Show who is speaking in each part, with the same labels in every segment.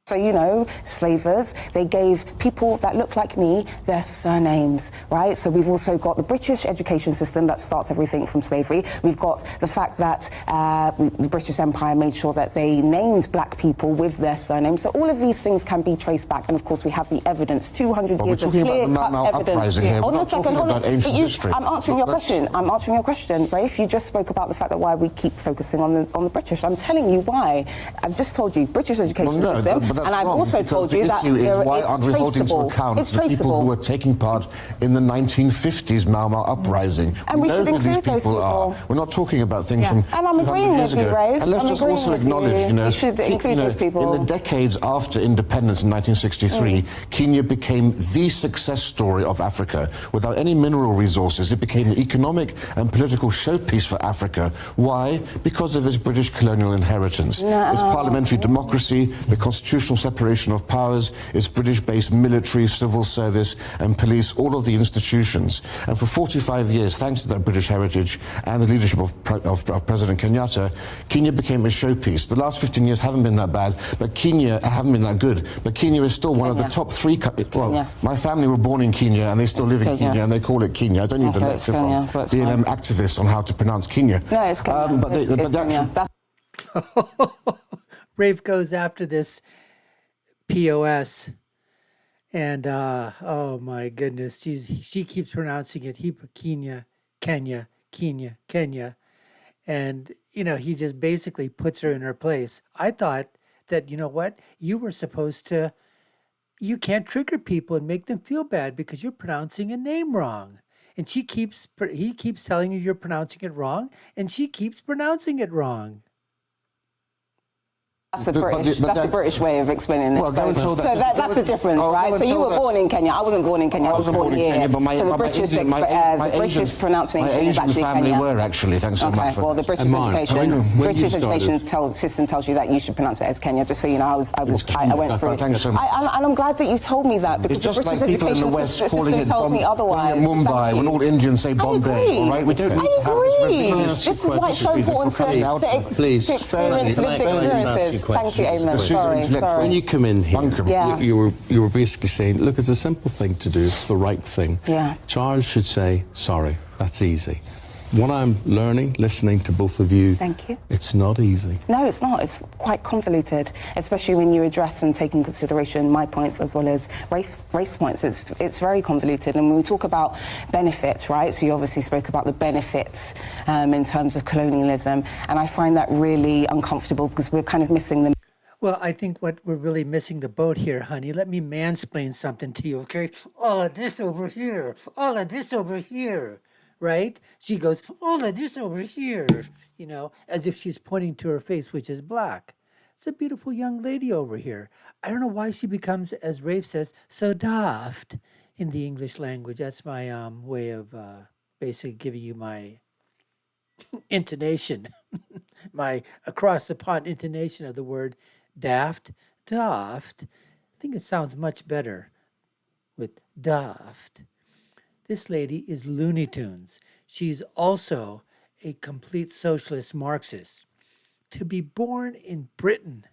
Speaker 1: So, you know, slavers, they gave people that look like me their surnames, right? So we've also got the British education system that starts everything from slavery. We've got the fact that the British Empire made sure that they named black people with their surnames. So all of these things can be traced back. And of course, we have the evidence, 200 years of clear-cut evidence.
Speaker 2: Here.
Speaker 1: Hold
Speaker 2: on
Speaker 1: a second, hold on. I'm answering your question. I'm answering your question, Rafe. You just spoke about the fact that why we keep focusing on the British. I'm telling you why. I've just told you, British education system. And I've also told you that
Speaker 2: why aren't we holding to account the people who were taking part in the 1950s Mau Mau uprising?
Speaker 1: And we
Speaker 2: know
Speaker 1: should
Speaker 2: who these people are. We're not talking about things from 200 years ago. And let's just also acknowledge, you know, in the decades after independence in 1963, Kenya became the success story of Africa. Without any mineral resources, it became the economic and political showpiece for Africa. Why? Because of its British colonial inheritance. Its parliamentary democracy, the constitutional separation of powers, its British-based military, civil service and police, all of the institutions. And for 45 years, thanks to that British heritage and the leadership of President Kenyatta, Kenya became a showpiece. The last 15 years haven't been that bad, but Kenya haven't been that good. But Kenya is still one of the top three countries. Well, my family were born in Kenya and they still live in Kenya and they call it Kenya. I don't need to lecture from BNM activists on how to pronounce Kenya.
Speaker 1: No, it's Kenya.
Speaker 3: Rafe goes after this POS, and oh my goodness, she keeps pronouncing it Kenya, Kenya, Kenya, Kenya, and you know, he just basically puts her in her place. I thought that, you know what, you were supposed to, you can't trigger people and make them feel bad because you're pronouncing a name wrong. And he keeps telling you you're pronouncing it wrong, and she keeps pronouncing it wrong.
Speaker 1: That's a British way of explaining it.
Speaker 2: Well,
Speaker 1: that's the difference, right? So you were born in Kenya. I wasn't born in Kenya. I was born here.
Speaker 2: Kenya, but
Speaker 1: so the British pronunciation is actually
Speaker 2: family
Speaker 1: Kenya.
Speaker 2: were actually. Thanks so much.
Speaker 1: Well, the British education system tells you that you should pronounce it as Kenya. Just so you know, I went through it.
Speaker 2: Thanks so much.
Speaker 1: And I'm glad that you told me that, because
Speaker 2: it's just
Speaker 1: the British
Speaker 2: like people in the West calling it
Speaker 1: tells me otherwise.
Speaker 2: Mumbai, when all Indians say Bombay. All right, we don't need to have this revisionist.
Speaker 1: This is why it's so important to experience lived experiences. Thank you, Amos. Sorry.
Speaker 4: When you come in here, you were basically saying, look, it's a simple thing to do. It's the right thing.
Speaker 1: Yeah.
Speaker 4: Charles should say, sorry, that's easy. What I'm learning, listening to both of you,
Speaker 1: thank you,
Speaker 4: it's not easy.
Speaker 1: No, it's not. It's quite convoluted, especially when you address and take in consideration my points as well as Rafe's points. It's very convoluted. And when we talk about benefits, right, so you obviously spoke about the benefits in terms of colonialism, and I find that really uncomfortable because we're kind of missing the...
Speaker 3: Well, I think what we're really missing the boat here, honey. Let me mansplain something to you, okay? All of this over here. All of this over here. Right? She goes, all of this over here. You know, as if she's pointing to her face, which is black. It's a beautiful young lady over here. I don't know why she becomes, as Rafe says, so daft in the English language. That's my way of basically giving you my intonation. My across the pond intonation of the word daft. Daft. I think it sounds much better with daft. This lady is Looney Tunes. She's also a complete socialist Marxist. To be born in Britain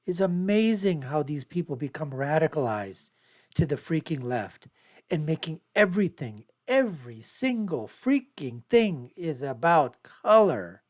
Speaker 3: is amazing how these people become radicalized to the freaking left and making everything, every single freaking thing is about color.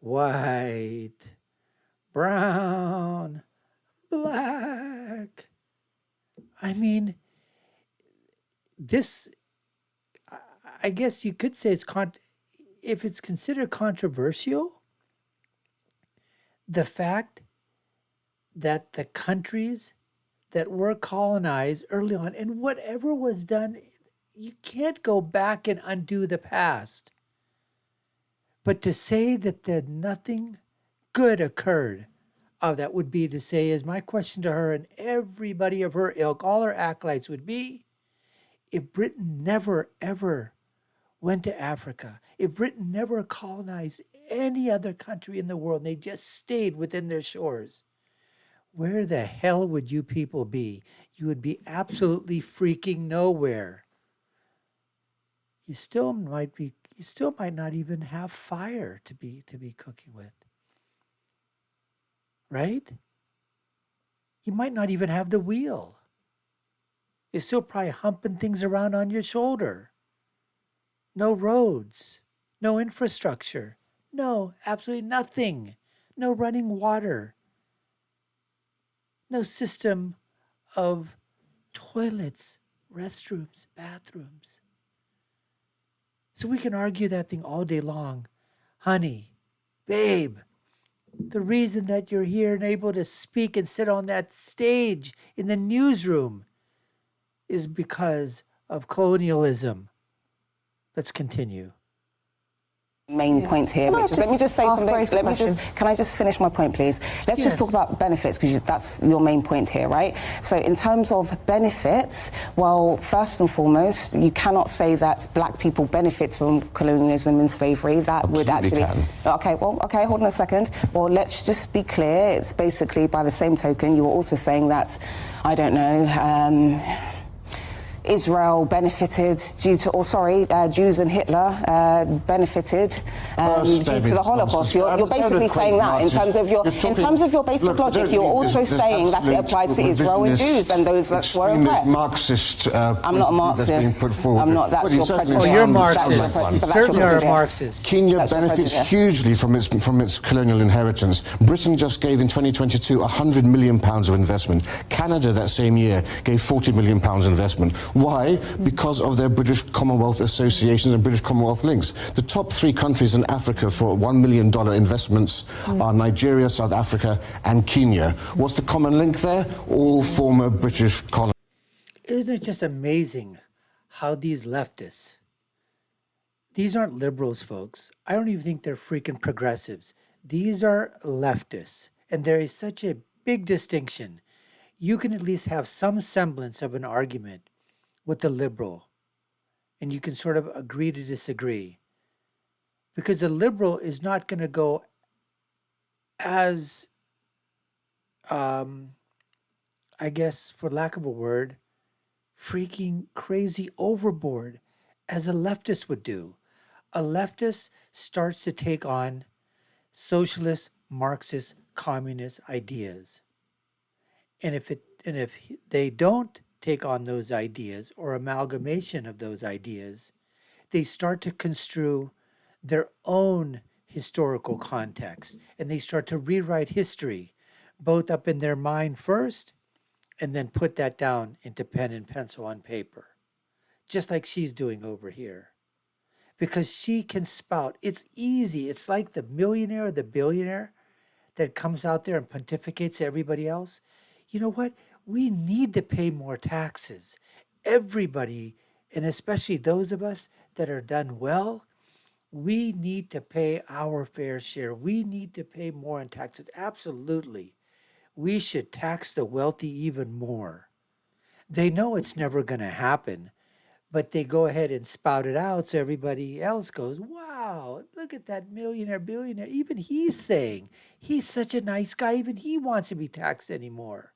Speaker 3: White, brown, black. I mean, this, I guess you could say it's, if it's considered controversial, the fact that the countries that were colonized early on, and whatever was done, you can't go back and undo the past. But to say that there nothing good occurred, that would be to say, is my question to her and everybody of her ilk, all her acolytes would be, if Britain never, ever went to Africa, if Britain never colonized any other country in the world, and they just stayed within their shores, where the hell would you people be? You would be absolutely freaking nowhere. You still might not even have fire to be cooking with. right? You might not even have the wheel. You're still probably humping things around on your shoulder. No roads, no infrastructure, no, absolutely nothing. No running water, no system of toilets, restrooms, bathrooms. So we can argue that thing all day long. Honey, babe, the reason that you're here and able to speak and sit on that stage in the newsroom is because of colonialism. Let's continue.
Speaker 1: Main point here, which is, let me just say something. Can I just finish my point, please? Let's just talk about benefits, because that's your main point here, right? So in terms of benefits, well, first and foremost, you cannot say that black people benefit from colonialism and slavery. That would actually... Okay, hold on a second. Well, let's just be clear. It's basically, by the same token, you were also saying that, I don't know, Israel benefited Jews and Hitler benefited due to the Holocaust. You're basically saying that in terms of your basic logic. You're also saying that it applies to Israel and Jews and those that were oppressed.
Speaker 2: Marxist.
Speaker 1: I'm not a Marxist. I'm not. That's your prejudice.
Speaker 3: Oh, you're Marxist. You certainly are a Marxist.
Speaker 2: Kenya benefits hugely from its colonial inheritance. Britain just gave in 2022 £100 million of investment. Canada that same year gave £40 million investment. Why? Because of their British Commonwealth associations and British Commonwealth links. The top 3 countries in Africa for $1 million investments are Nigeria, South Africa, and Kenya. What's the common link there? All former British colonies.
Speaker 3: Isn't it just amazing how these leftists, these aren't liberals, folks. I don't even think they're freaking progressives. These are leftists. And there is such a big distinction. You can at least have some semblance of an argument with the liberal, and you can sort of agree to disagree, because the liberal is not going to go as, I guess, for lack of a word, freaking crazy overboard as a leftist would do. A leftist starts to take on socialist, Marxist, communist ideas, and if they don't take on those ideas or amalgamation of those ideas, they start to construe their own historical context, and they start to rewrite history, both up in their mind first, and then put that down into pen and pencil on paper, just like she's doing over here. Because she can spout. It's easy. It's like the millionaire or the billionaire that comes out there and pontificates to everybody else. You know what? We need to pay more taxes. Everybody, and especially those of us that are done well, we need to pay our fair share. We need to pay more in taxes. Absolutely. We should tax the wealthy even more. They know it's never going to happen, but they go ahead and spout it out so everybody else goes, wow, look at that millionaire, billionaire. Even he's saying he's such a nice guy. Even he wants to be taxed anymore.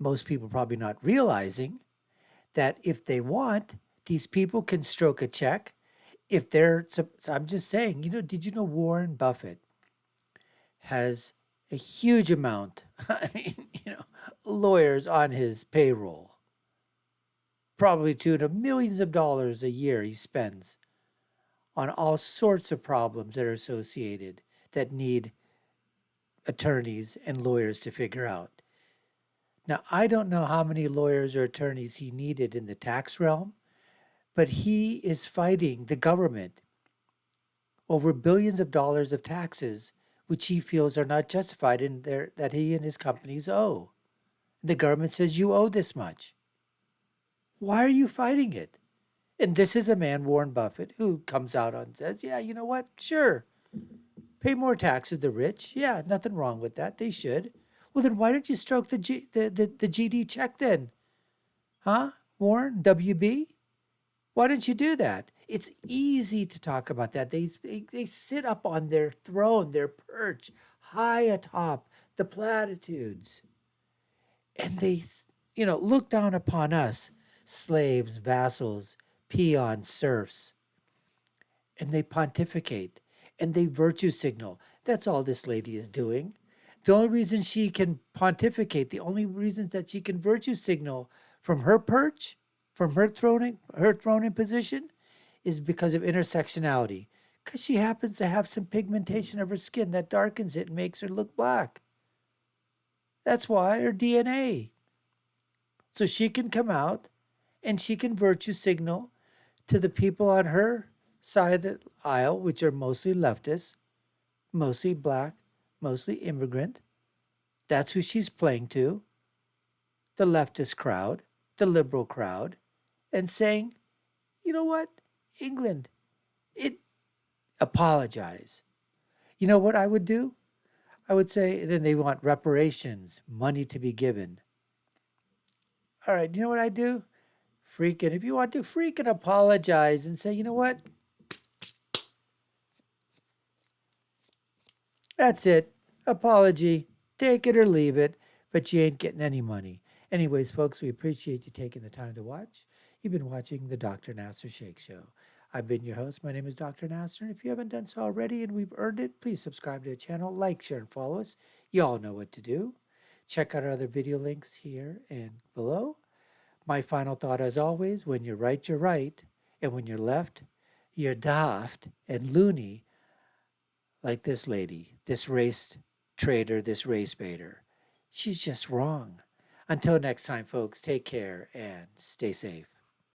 Speaker 3: Most people probably not realizing that if they want, these people can stroke a check. If they're, I'm just saying, did you know Warren Buffett has a huge amount, lawyers on his payroll, probably to the millions of dollars a year he spends on all sorts of problems that are associated that need attorneys and lawyers to figure out. Now, I don't know how many lawyers or attorneys he needed in the tax realm, but he is fighting the government over billions of dollars of taxes, which he feels are not justified in that he and his companies owe. The government says you owe this much. Why are you fighting it? And this is a man, Warren Buffett, who comes out and says, yeah, you know what? Sure. Pay more taxes, the rich. Yeah, nothing wrong with that. They should. Well, then why don't you stroke the GD check then? Huh? Warren, WB? Why don't you do that? It's easy to talk about that. They sit up on their throne, their perch, high atop the platitudes. And they, look down upon us, slaves, vassals, peons, serfs. And they pontificate and they virtue signal. That's all this lady is doing. The only reason she can pontificate, the only reasons that she can virtue signal from her perch, from her throne in position, is because of intersectionality. Because she happens to have some pigmentation of her skin that darkens it and makes her look black. That's why, her DNA. So she can come out and she can virtue signal to the people on her side of the aisle, which are mostly leftists, mostly black, mostly immigrant. That's who she's playing to, the leftist crowd, the liberal crowd, and saying, you know what, England, apologize. You know what I would do? I would say, then they want reparations, money to be given. All right, you know what I do? Freaking, if you want to, freaking apologize and say, you know what? That's it. Apology. Take it or leave it, but you ain't getting any money. Anyways, folks, we appreciate you taking the time to watch. You've been watching the Dr. Nasir Shaikh Show. I've been your host. My name is Dr. Nasir. And if you haven't done so already and we've earned it, please subscribe to the channel, like, share, and follow us. You all know what to do. Check out our other video links here and below. My final thought, as always, when you're right, you're right. And when you're left, you're daft and loony, like this lady, this race traitor, this race baiter. She's just wrong. Until next time, folks, take care and stay safe.